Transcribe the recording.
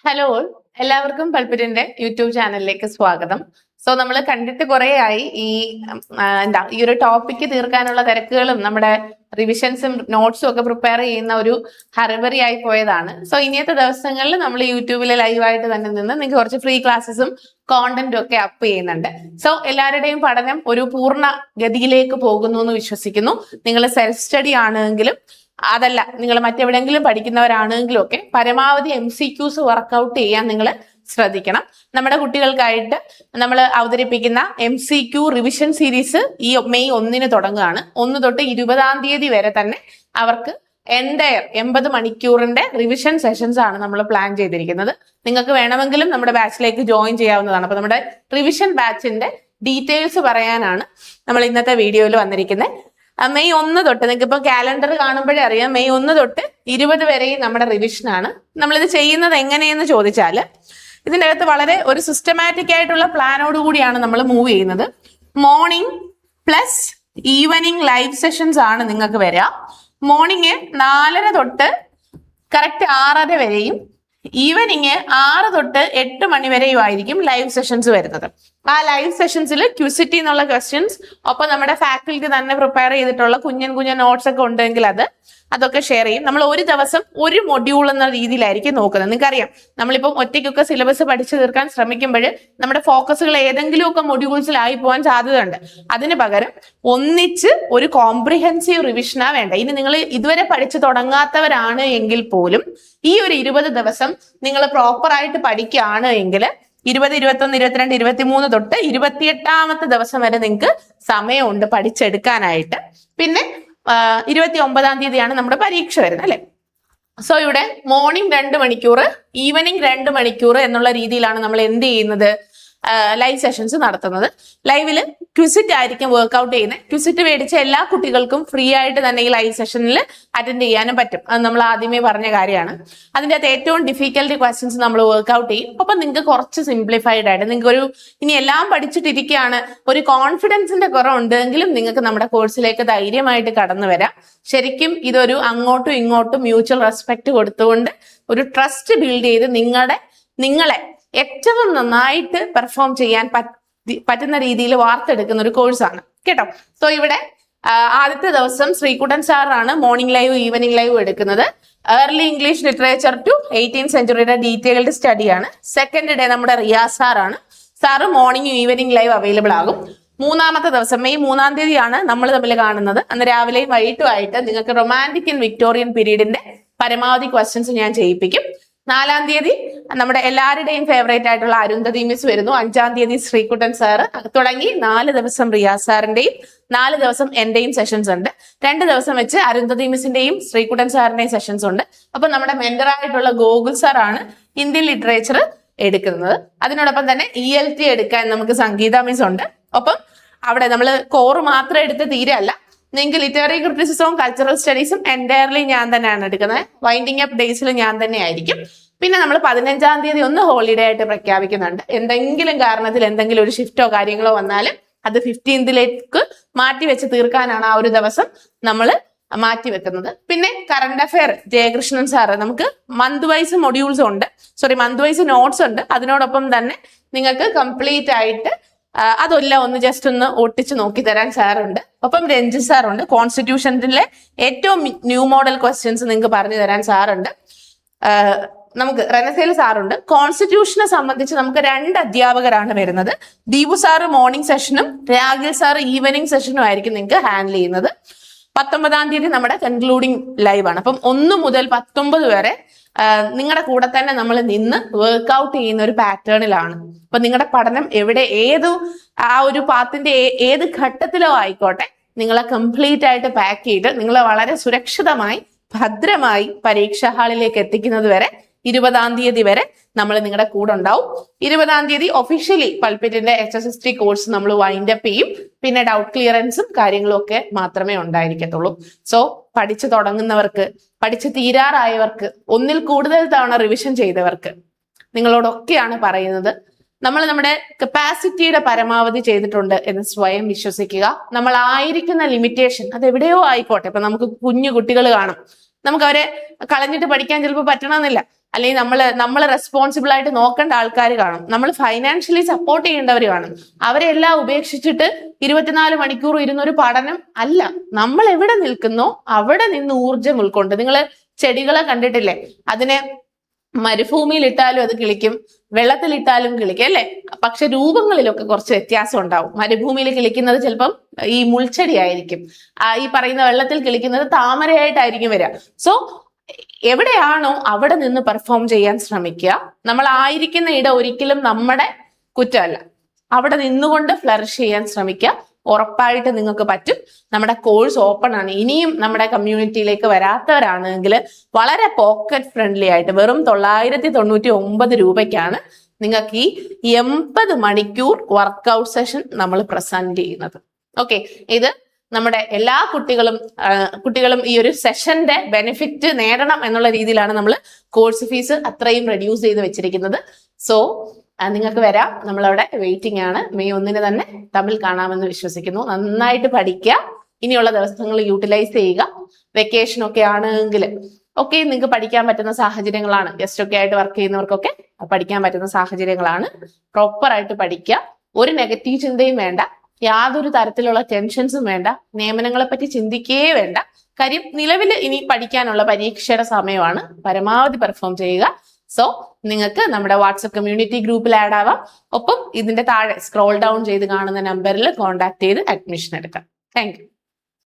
Hello, എല്ലാവർക്കും പൾപ്പിറ്റിന്റെ YouTube ചാനലിലേക്ക് സ്വാഗതം. സോ നമ്മൾ കണ്ടിട്ട് കുറെ ആയി ഈ ഒരു ടോപ്പിക്ക് തീർക്കാനുള്ള തിരക്കുകളും നമ്മുടെ റിവിഷൻസും നോട്ട്സും ഒക്കെ പ്രിപ്പയർ ചെയ്യുന്ന ഒരു ഹറിബറി ആയി പോയതാണ്. സോ ഇനിയത്തെ ദിവസങ്ങളിൽ നമ്മൾ യൂട്യൂബിൽ ലൈവായിട്ട് തന്നെ നിന്ന് നിങ്ങൾക്ക് കുറച്ച് ഫ്രീ ക്ലാസ്സസും കോണ്ടന്റും ഒക്കെ അപ്പ് ചെയ്യുന്നുണ്ട്. സോ എല്ലാവരുടെയും പഠനം ഒരു പൂർണ്ണ ഗതിയിലേക്ക് പോകുന്നു എന്ന് വിശ്വസിക്കുന്നു. നിങ്ങൾ സെൽഫ് സ്റ്റഡി ആണെങ്കിലും അതല്ല നിങ്ങൾ മറ്റെവിടെയെങ്കിലും പഠിക്കുന്നവരാണെങ്കിലും ഒക്കെ പരമാവധി MCQs വർക്കൗട്ട് ചെയ്യാൻ നിങ്ങൾ ശ്രദ്ധിക്കണം. നമ്മുടെ കുട്ടികൾക്കായിട്ട് നമ്മൾ അവതരിപ്പിക്കുന്ന MCQ റിവിഷൻ സീരീസ് ഈ മെയ് 1 തുടങ്ങുകയാണ്. 1 തൊട്ട് 20 വരെ തന്നെ അവർക്ക് എൻറ്റയർ 80 മണിക്കൂറിന്റെ റിവിഷൻ സെഷൻസ് ആണ് നമ്മൾ പ്ലാൻ ചെയ്തിരിക്കുന്നത്. നിങ്ങൾക്ക് വേണമെങ്കിലും നമ്മുടെ ബാച്ചിലേക്ക് ജോയിൻ ചെയ്യാവുന്നതാണ്. അപ്പൊ നമ്മുടെ റിവിഷൻ ബാച്ചിന്റെ ഡീറ്റെയിൽസ് പറയാനാണ് നമ്മൾ ഇന്നത്തെ വീഡിയോയിൽ വന്നിരിക്കുന്നത്. മെയ് 1 തൊട്ട് നിങ്ങൾക്ക് ഇപ്പൊ കാലണ്ടർ കാണുമ്പോഴേ അറിയാം, മെയ് 1 തൊട്ട് 20 വരെയും നമ്മുടെ റിവിഷൻ ആണ്. നമ്മളിത് ചെയ്യുന്നത് എങ്ങനെയെന്ന് ചോദിച്ചാൽ ഇതിൻ്റെ അകത്ത് വളരെ ഒരു സിസ്റ്റമാറ്റിക് ആയിട്ടുള്ള പ്ലാനോട് കൂടിയാണ് നമ്മൾ മൂവ് ചെയ്യുന്നത്. Morning plus evening live sessions ആണ് നിങ്ങൾക്ക് വരിക. മോർണിംഗ് 4:30 തൊട്ട് കറക്റ്റ് 6:30 വരെയും ഈവനിങ് 6 തൊട്ട് 8 മണി വരെയും ആയിരിക്കും ലൈവ് സെഷൻസ് വരുന്നത്. ആ ലൈവ് സെഷൻസിൽ ക്യൂസിറ്റി എന്നുള്ള ക്വസ്റ്റ്യൻസ് ഒപ്പം നമ്മുടെ ഫാക്കൽറ്റി തന്നെ പ്രിപ്പയർ ചെയ്തിട്ടുള്ള കുഞ്ഞൻ നോട്ട്സ് ഒക്കെ ഉണ്ടെങ്കിൽ അതൊക്കെ ഷെയർ ചെയ്യും. നമ്മൾ ഒരു ദിവസം ഒരു മൊഡ്യൂൾ എന്ന രീതിയിലായിരിക്കും നോക്കുന്നത്. നിങ്ങൾക്കറിയാം, നമ്മളിപ്പം ഒറ്റയ്ക്കൊക്കെ സിലബസ് പഠിച്ചു തീർക്കാൻ ശ്രമിക്കുമ്പോൾ നമ്മുടെ ഫോക്കസുകൾ ഏതെങ്കിലുമൊക്കെ മൊഡ്യൂൾസിലായി പോകാൻ സാധ്യതയുണ്ട്. അതിന് പകരം ഒന്നിച്ച് ഒരു കോംപ്രിഹെൻസീവ് റിവിഷനാ വേണ്ട. ഇനി നിങ്ങൾ ഇതുവരെ പഠിച്ചു തുടങ്ങാത്തവരാണ് എങ്കിൽ പോലും ഈ ഒരു 20 ദിവസം നിങ്ങൾ പ്രോപ്പറായിട്ട് പഠിക്കുകയാണ് എങ്കിൽ 20, 21, 22, 23 തൊട്ട് 28ാമത്തെ ദിവസം വരെ നിങ്ങൾക്ക് സമയമുണ്ട് പഠിച്ചെടുക്കാനായിട്ട്. പിന്നെ 29-ാം തീയതിയാണ് നമ്മുടെ പരീക്ഷ വരുന്നത്, അല്ലെ? സോ ഇവിടെ മോർണിംഗ് 2 മണിക്കൂർ, ഈവനിങ് 2 മണിക്കൂർ എന്നുള്ള രീതിയിലാണ് നമ്മൾ എന്ത് ചെയ്യുന്നത്, ലൈവ് സെഷൻസ് നടത്തുന്നത്. ലൈവില് ക്വിസിറ്റ് ആയിരിക്കും വർക്ക്ഔട്ട് ചെയ്യുന്നത്. ക്വിസിറ്റ് മേടിച്ച എല്ലാ കുട്ടികൾക്കും ഫ്രീ ആയിട്ട് തന്നെ ഈ ലൈവ് സെഷനിൽ അറ്റൻഡ് ചെയ്യാനും പറ്റും. അത് നമ്മൾ ആദ്യമേ പറഞ്ഞ കാര്യമാണ്. അതിൻ്റെ അകത്ത് ഏറ്റവും ഡിഫിക്കൽട്ടി ക്വസ്റ്റ്യൻസ് നമ്മൾ വർക്ക്ഔട്ട് ചെയ്യും. അപ്പം നിങ്ങൾക്ക് കുറച്ച് സിംപ്ലിഫൈഡ് ആയിട്ട് നിങ്ങൾക്ക് ഇനി എല്ലാം പഠിച്ചിട്ടിരിക്കുകയാണ്, ഒരു കോൺഫിഡൻസിന്റെ കുറവുണ്ടെങ്കിലും നിങ്ങൾക്ക് നമ്മുടെ കോഴ്സിലേക്ക് ധൈര്യമായിട്ട് കടന്നു വരാം. ശരിക്കും ഇതൊരു അങ്ങോട്ടും ഇങ്ങോട്ടും മ്യൂച്വൽ റെസ്പെക്ട് കൊടുത്തുകൊണ്ട് ഒരു ട്രസ്റ്റ് ബിൽഡ് ചെയ്ത് നിങ്ങളെ ഏറ്റവും നന്നായിട്ട് പെർഫോം ചെയ്യാൻ പറ്റുന്ന രീതിയിൽ വാർത്തെടുക്കുന്ന ഒരു കോഴ്സാണ് കേട്ടോ. സോ ഇവിടെ ആദ്യത്തെ ദിവസം ശ്രീകുട്ടൻ സാറാണ് മോർണിംഗ് ലൈവ് ഈവനിങ് ലൈവ് എടുക്കുന്നത്. Early English literature to 18th സെഞ്ചുറിയുടെ ഡീറ്റെയിൽഡ് സ്റ്റഡിയാണ്. സെക്കൻഡ് ഡേ നമ്മുടെ Riyas sir morning evening live available ആകും. 3ാമത്തെ ദിവസം മെയ് 3-ാം തീയതിയാണ് നമ്മൾ തമ്മിൽ കാണുന്നത്. അന്ന് രാവിലെയും വൈകിട്ടുമായിട്ട് നിങ്ങൾക്ക് റൊമാൻറ്റിക് ആൻഡ് വിക്ടോറിയൻ പീരീഡിന്റെ പരമാവധി ക്വസ്റ്റ്യൻസ് ഞാൻ ചെയ്യിപ്പിക്കും. 4-ാം തീയതി നമ്മുടെ എല്ലാവരുടെയും ഫേവറേറ്റ് ആയിട്ടുള്ള അരുന്ധതി മിസ് വരുന്നു. 5-ാം തീയതി ശ്രീകുട്ടൻ സാറ് തുടങ്ങി 4 ദിവസം റിയാസ് സാറിന്റെയും 4 ദിവസം എന്റെയും സെഷൻസ് ഉണ്ട്. 2 ദിവസം വെച്ച് അരുന്ധതി മിസ്സിന്റെയും ശ്രീകുട്ടൻ സാറിന്റെയും സെഷൻസ് ഉണ്ട്. അപ്പൊ നമ്മുടെ മെന്ററായിട്ടുള്ള ഗോകുൽ സാറാണ് ഇന്ത്യൻ ലിറ്ററേച്ചർ എടുക്കുന്നത്. അതിനോടൊപ്പം തന്നെ ELT എടുക്കാൻ നമുക്ക് സംഗീത മിസ് ഉണ്ട്. ഒപ്പം അവിടെ നമ്മൾ കോറ് മാത്രം എടുത്ത് തീരെയല്ല, നിങ്ങൾക്ക് ലിറ്റററി ക്രിറ്റിസിസവും കൾച്ചറൽ സ്റ്റഡീസും എൻറ്റയർലി ഞാൻ തന്നെയാണ് എടുക്കുന്നത്. വൈൻഡിങ് അപ്പ് ഡേയ്സിൽ ഞാൻ തന്നെ ആയിരിക്കും. പിന്നെ നമ്മൾ 15-ാം തീയതി ഒന്ന് ഹോളിഡേ ആയിട്ട് പ്രഖ്യാപിക്കുന്നുണ്ട്. എന്തെങ്കിലും കാരണത്തിൽ എന്തെങ്കിലും ഒരു ഷിഫ്റ്റോ കാര്യങ്ങളോ വന്നാലും അത് 15ലേക്ക് മാറ്റി വെച്ച് തീർക്കാനാണ് ആ ഒരു ദിവസം നമ്മൾ മാറ്റിവെക്കുന്നത്. പിന്നെ കറണ്ട് അഫെയർ ജയകൃഷ്ണൻ സാറ് നമുക്ക് മന്ത് വൈസ് നോട്ട്സ് ഉണ്ട്. അതിനോടൊപ്പം തന്നെ നിങ്ങൾക്ക് കംപ്ലീറ്റ് ആയിട്ട് അതെല്ലാം ഒന്ന് ജസ്റ്റ് ഒന്ന് ഒട്ടിച്ച് നോക്കി തരാൻ സാറുണ്ട്. ഒപ്പം രഞ്ജിത് സാറുണ്ട്. കോൺസ്റ്റിറ്റ്യൂഷനിലെ ഏറ്റവും ന്യൂ മോഡൽ ക്വസ്റ്റ്യൻസ് നിങ്ങൾക്ക് പറഞ്ഞു തരാൻ സാറുണ്ട്. നമുക്ക് റെനസേൽ സാറുണ്ട്. കോൺസ്റ്റിറ്റ്യൂഷനെ സംബന്ധിച്ച് നമുക്ക് 2 അധ്യാപകരാണ് വരുന്നത്. ദീപു സാറ് മോർണിംഗ് സെഷനും രാഗിൽ സാറ് ഈവനിങ് സെഷനും ആയിരിക്കും നിങ്ങൾക്ക് ഹാൻഡിൽ ചെയ്യുന്നത്. 19-ാം തീയതി നമ്മുടെ കൺക്ലൂഡിങ് ലൈവ് ആണ്. അപ്പം 1 മുതൽ 19 വരെ നിങ്ങളുടെ കൂടെ തന്നെ നമ്മൾ നിന്ന് വർക്ക്ഔട്ട് ചെയ്യുന്ന ഒരു പാറ്റേണിലാണ്. അപ്പൊ നിങ്ങളുടെ പഠനം ആ ഒരു പാത്തിന്റെ ഏത് ഘട്ടത്തിലോ ആയിക്കോട്ടെ, നിങ്ങളെ കംപ്ലീറ്റ് ആയിട്ട് പാക്ക് ചെയ്ത് നിങ്ങളെ വളരെ സുരക്ഷിതമായി ഭദ്രമായി പരീക്ഷാ ഹാളിലേക്ക് എത്തിക്കുന്നത് വരെ 20-ാം തീയതി വരെ നമ്മൾ നിങ്ങളുടെ കൂടെ ഉണ്ടാവും. 20-ാം തീയതി ഒഫീഷ്യലി പൾപ്പിറ്റിന്റെ HSST കോഴ്സ് നമ്മൾ വൈൻഡ് അപ്പ് ചെയ്യും. പിന്നെ ഡൗട്ട് ക്ലിയറൻസും കാര്യങ്ങളും ഒക്കെ മാത്രമേ ഉണ്ടായിരിക്കത്തുള്ളൂ. സോ പഠിച്ചു തുടങ്ങുന്നവർക്ക്, പഠിച്ചു തീരാറായവർക്ക്, ഒന്നിൽ കൂടുതൽ തവണ റിവിഷൻ ചെയ്തവർക്ക് നിങ്ങളോടൊക്കെയാണ് പറയുന്നത്, നമ്മൾ നമ്മുടെ കപ്പാസിറ്റിയുടെ പരമാവധി ചെയ്തിട്ടുണ്ട് എന്ന് സ്വയം വിശ്വസിക്കുക. നമ്മൾ ആയിരിക്കുന്ന ലിമിറ്റേഷൻ അത് എവിടെയോ ആയിക്കോട്ടെ. ഇപ്പൊ നമുക്ക് കുഞ്ഞു കുട്ടികൾ കാണും, നമുക്ക് അവരെ കളഞ്ഞിട്ട് പഠിക്കാൻ ചിലപ്പോൾ പറ്റണമെന്നില്ല. അല്ലെങ്കിൽ നമ്മൾ റെസ്പോൺസിബിൾ ആയിട്ട് നോക്കേണ്ട ആൾക്കാർ കാണും, നമ്മൾ ഫൈനാൻഷ്യലി സപ്പോർട്ട് ചെയ്യേണ്ടവർ കാണും. അവരെല്ലാം ഉപേക്ഷിച്ചിട്ട് 24 മണിക്കൂർ ഇരുന്നൊരു പഠനം അല്ല. നമ്മൾ എവിടെ നിൽക്കുന്നോ അവിടെ നിന്ന് ഊർജം ഉൾക്കൊണ്ട്, നിങ്ങൾ ചെടികളെ കണ്ടിട്ടില്ലേ, അതിനെ മരുഭൂമിയിൽ ഇട്ടാലും അത് കിളിക്കും, വെള്ളത്തിലിട്ടാലും കിളിക്കും അല്ലെ. പക്ഷെ രൂപങ്ങളിലൊക്കെ കുറച്ച് വ്യത്യാസം ഉണ്ടാവും. മരുഭൂമിയിൽ കിളിക്കുന്നത് ചിലപ്പം ഈ മുൾച്ചെടി ആയിരിക്കും, ഈ പറയുന്ന വെള്ളത്തിൽ കിളിക്കുന്നത് താമരയായിട്ടായിരിക്കും വരിക. സോ എവിടെയാണോ അവിടെ നിന്ന് പെർഫോം ചെയ്യാൻ ശ്രമിക്കുക. നമ്മൾ ആയിരിക്കുന്ന ഇടം ഒരിക്കലും നമ്മുടെ കുറ്റമല്ല, അവിടെ നിന്നുകൊണ്ട് ഫ്ലറിഷ് ചെയ്യാൻ ശ്രമിക്കുക. ഉറപ്പായിട്ട് നിങ്ങൾക്ക് പറ്റും. നമ്മുടെ കോഴ്സ് ഓപ്പൺ ആണ്. ഇനിയും നമ്മുടെ കമ്മ്യൂണിറ്റിയിലേക്ക് വരാത്തവരാണെങ്കിൽ വളരെ പോക്കറ്റ് ഫ്രണ്ട്ലി ആയിട്ട് വെറും 999 രൂപയ്ക്കാണ് നിങ്ങൾക്ക് ഈ 80 മണിക്കൂർ വർക്ക്ഔട്ട് സെഷൻ നമ്മൾ പ്രസന്റ് ചെയ്യുന്നത്. ഓക്കെ, ഇത് നമ്മുടെ എല്ലാ കുട്ടികളും ഈ ഒരു സെഷന്റെ ബെനിഫിറ്റ് നേടണം എന്നുള്ള രീതിയിലാണ് നമ്മൾ കോഴ്സ് ഫീസ് അത്രയും റെഡ്യൂസ് ചെയ്ത് വെച്ചിരിക്കുന്നത്. സോ നിങ്ങൾക്ക് വരാം, നമ്മളവിടെ വെയിറ്റിംഗ് ആണ്. മെയ് 1 തന്നെ തമ്മിൽ കാണാമെന്ന് വിശ്വസിക്കുന്നു. നന്നായിട്ട് പഠിക്കുക, ഇനിയുള്ള ദിവസങ്ങൾ യൂട്ടിലൈസ് ചെയ്യുക. വെക്കേഷൻ ഒക്കെ ആണെങ്കിൽ ഒക്കെ നിങ്ങൾക്ക് പഠിക്കാൻ പറ്റുന്ന സാഹചര്യങ്ങളാണ്. ഗസ്റ്റ് ഒക്കെ ആയിട്ട് വർക്ക് ചെയ്യുന്നവർക്കൊക്കെ പഠിക്കാൻ പറ്റുന്ന സാഹചര്യങ്ങളാണ്. പ്രോപ്പറായിട്ട് പഠിക്കുക, ഒരു നെഗറ്റീവ് ചിന്തയും വേണ്ട, യാതൊരു തരത്തിലുള്ള ടെൻഷൻസും വേണ്ട, നിയമനങ്ങളെ പറ്റി ചിന്തിക്കേ വേണ്ട. കാര്യം നിലവിൽ ഇനി പഠിക്കാനുള്ള പരീക്ഷയുടെ സമയമാണ്. പരമാവധി പെർഫോം ചെയ്യുക. സോ നിങ്ങൾക്ക് നമ്മുടെ വാട്സപ്പ് കമ്മ്യൂണിറ്റി ഗ്രൂപ്പിൽ ആഡ് ആവാം. ഒപ്പം ഇതിന്റെ താഴെ സ്ക്രോൾ ഡൗൺ ചെയ്ത് കാണുന്ന നമ്പറിൽ കോൺടാക്ട് ചെയ്ത് അഡ്മിഷൻ എടുക്കാം. Thank you.